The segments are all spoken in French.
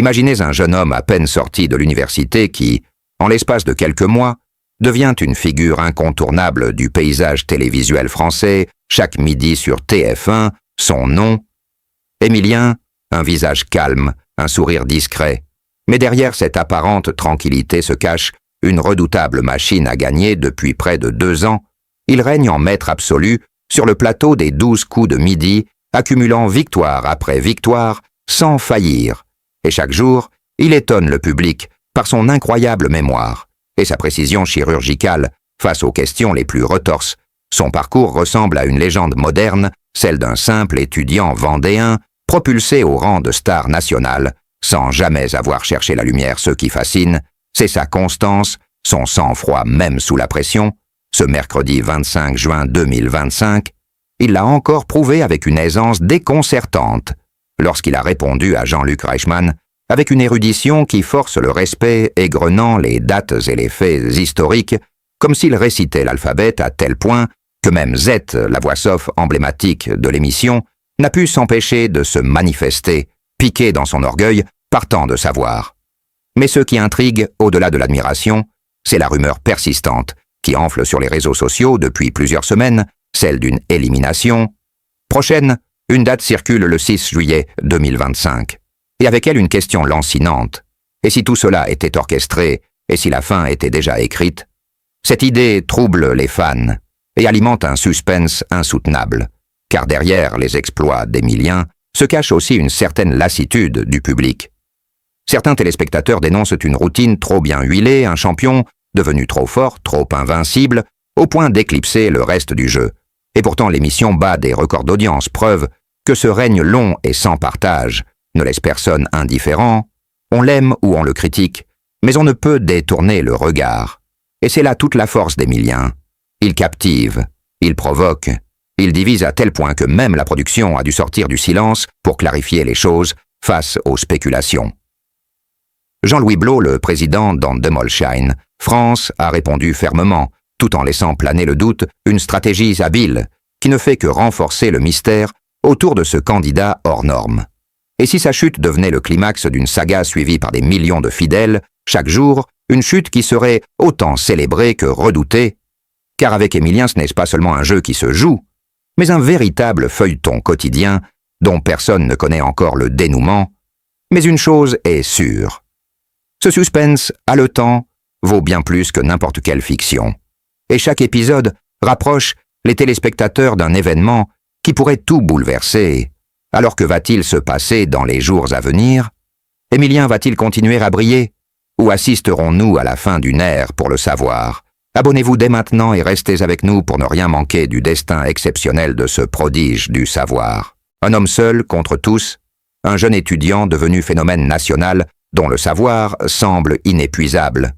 Imaginez un jeune homme à peine sorti de l'université qui, en l'espace de quelques mois, devient une figure incontournable du paysage télévisuel français, chaque midi sur TF1, son nom. Émilien, un visage calme, un sourire discret. Mais derrière cette apparente tranquillité se cache une redoutable machine à gagner depuis près de 2 ans. Il règne en maître absolu sur le plateau des 12 coups de midi, accumulant victoire après victoire, sans faillir. Et chaque jour, il étonne le public par son incroyable mémoire et sa précision chirurgicale face aux questions les plus retorses. Son parcours ressemble à une légende moderne, celle d'un simple étudiant vendéen propulsé au rang de star nationale, sans jamais avoir cherché la lumière. Ce qui fascine, c'est sa constance, son sang-froid même sous la pression. Ce mercredi 25 juin 2025, il l'a encore prouvé avec une aisance déconcertante, lorsqu'il a répondu à Jean-Luc Reichmann avec une érudition qui force le respect, égrenant les dates et les faits historiques, comme s'il récitait l'alphabet à tel point que même Z, la voix off emblématique de l'émission, n'a pu s'empêcher de se manifester, piqué dans son orgueil, partant de savoir. Mais ce qui intrigue, au-delà de l'admiration, c'est la rumeur persistante qui enfle sur les réseaux sociaux depuis plusieurs semaines, celle d'une élimination. Prochaine, une date circule le 6 juillet 2025, et avec elle une question lancinante. Et si tout cela était orchestré, et si la fin était déjà écrite? Cette idée trouble les fans et alimente un suspense insoutenable, car derrière les exploits d'Émilien se cache aussi une certaine lassitude du public. Certains téléspectateurs dénoncent une routine trop bien huilée, un champion devenu trop fort, trop invincible, au point d'éclipser le reste du jeu. Et pourtant l'émission bat des records d'audience, preuve que ce règne long et sans partage ne laisse personne indifférent. On l'aime ou on le critique, mais on ne peut détourner le regard. Et c'est là toute la force d'Émilien. Il captive, il provoque, il divise à tel point que même la production a dû sortir du silence pour clarifier les choses face aux spéculations. Jean-Louis Blot, le président d'Endemolshine France, a répondu fermement, tout en laissant planer le doute, une stratégie habile qui ne fait que renforcer le mystère autour de ce candidat hors norme. Et si sa chute devenait le climax d'une saga suivie par des millions de fidèles, chaque jour, une chute qui serait autant célébrée que redoutée, car avec Émilien ce n'est pas seulement un jeu qui se joue, mais un véritable feuilleton quotidien dont personne ne connaît encore le dénouement. Mais une chose est sûre. Ce suspense, haletant, vaut bien plus que n'importe quelle fiction. Et chaque épisode rapproche les téléspectateurs d'un événement qui pourrait tout bouleverser. Alors que va-t-il se passer dans les jours à venir? Émilien va-t-il continuer à briller? Ou assisterons-nous à la fin d'une ère pour le savoir? Abonnez-vous dès maintenant et restez avec nous pour ne rien manquer du destin exceptionnel de ce prodige du savoir. Un homme seul contre tous, un jeune étudiant devenu phénomène national dont le savoir semble inépuisable.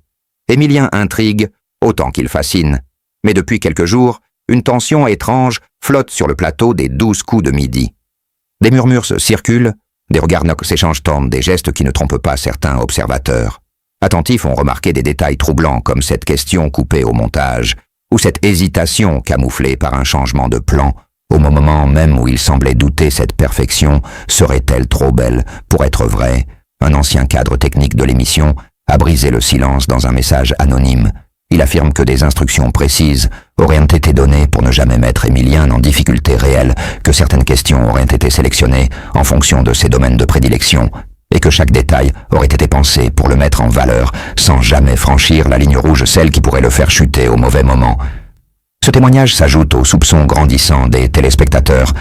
Émilien intrigue autant qu'il fascine, mais depuis quelques jours, une tension étrange flotte sur le plateau des 12 coups de midi. Des murmures circulent, des regards s'échangent, des gestes qui ne trompent pas certains observateurs. Attentifs ont remarqué des détails troublants comme cette question coupée au montage, ou cette hésitation camouflée par un changement de plan, au moment même où il semblait douter cette perfection serait-elle trop belle pour être vraie. Un ancien cadre technique de l'émission a brisé le silence dans un message anonyme. Il affirme que des instructions précises auraient été données pour ne jamais mettre Émilien en difficulté réelle, que certaines questions auraient été sélectionnées en fonction de ses domaines de prédilection, et que chaque détail aurait été pensé pour le mettre en valeur, sans jamais franchir la ligne rouge, celle qui pourrait le faire chuter au mauvais moment. Ce témoignage s'ajoute aux soupçons grandissants des téléspectateurs,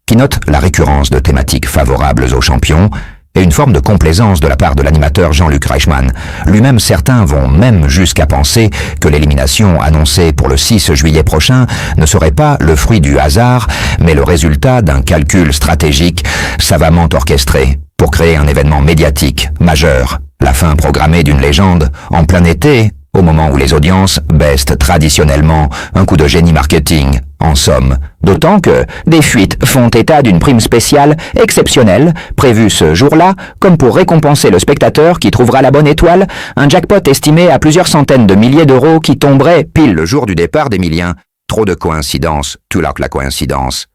qui notent la récurrence de thématiques favorables aux champions, et une forme de complaisance de la part de l'animateur Jean-Luc Reichmann. Lui-même, certains vont même jusqu'à penser que l'élimination annoncée pour le 6 juillet prochain ne serait pas le fruit du hasard, mais le résultat d'un calcul stratégique savamment orchestré pour créer un événement médiatique majeur, la fin programmée d'une légende en plein été, au moment où les audiences baissent traditionnellement, un coup de génie marketing, en somme. D'autant que des fuites font état d'une prime spéciale exceptionnelle, prévue ce jour-là, comme pour récompenser le spectateur qui trouvera la bonne étoile, un jackpot estimé à plusieurs centaines de milliers d'euros qui tomberait pile le jour du départ d'Émilien. Trop de coïncidences, tout là que la coïncidence.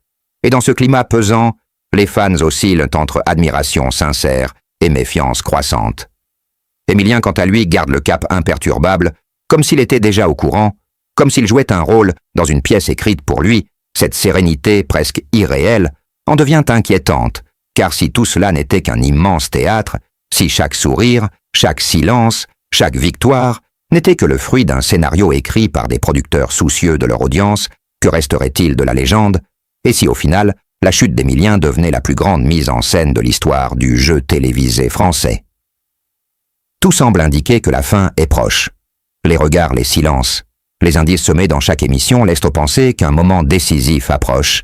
Et dans ce climat pesant, les fans oscillent entre admiration sincère et méfiance croissante. Émilien, quant à lui, garde le cap imperturbable, comme s'il était déjà au courant, comme s'il jouait un rôle dans une pièce écrite pour lui. Cette sérénité presque irréelle en devient inquiétante, car si tout cela n'était qu'un immense théâtre, si chaque sourire, chaque silence, chaque victoire n'était que le fruit d'un scénario écrit par des producteurs soucieux de leur audience, que resterait-il de la légende? Et si au final, la chute d'Émilien devenait la plus grande mise en scène de l'histoire du jeu télévisé français? Tout semble indiquer que la fin est proche. Les regards, les silences, les indices semés dans chaque émission laissent au penser qu'un moment décisif approche.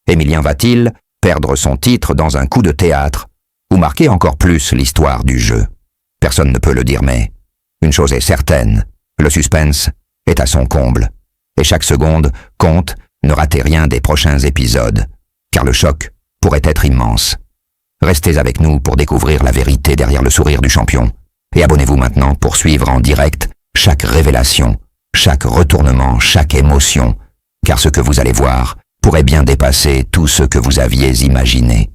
Émilien va-t-il perdre son titre dans un coup de théâtre ou marquer encore plus l'histoire du jeu? Personne ne peut le dire, mais une chose est certaine, le suspense est à son comble. Et chaque seconde compte, ne ratez rien des prochains épisodes, car le choc pourrait être immense. Restez avec nous pour découvrir la vérité derrière le sourire du champion. Et abonnez-vous maintenant pour suivre en direct chaque révélation, chaque retournement, chaque émotion, car ce que vous allez voir pourrait bien dépasser tout ce que vous aviez imaginé.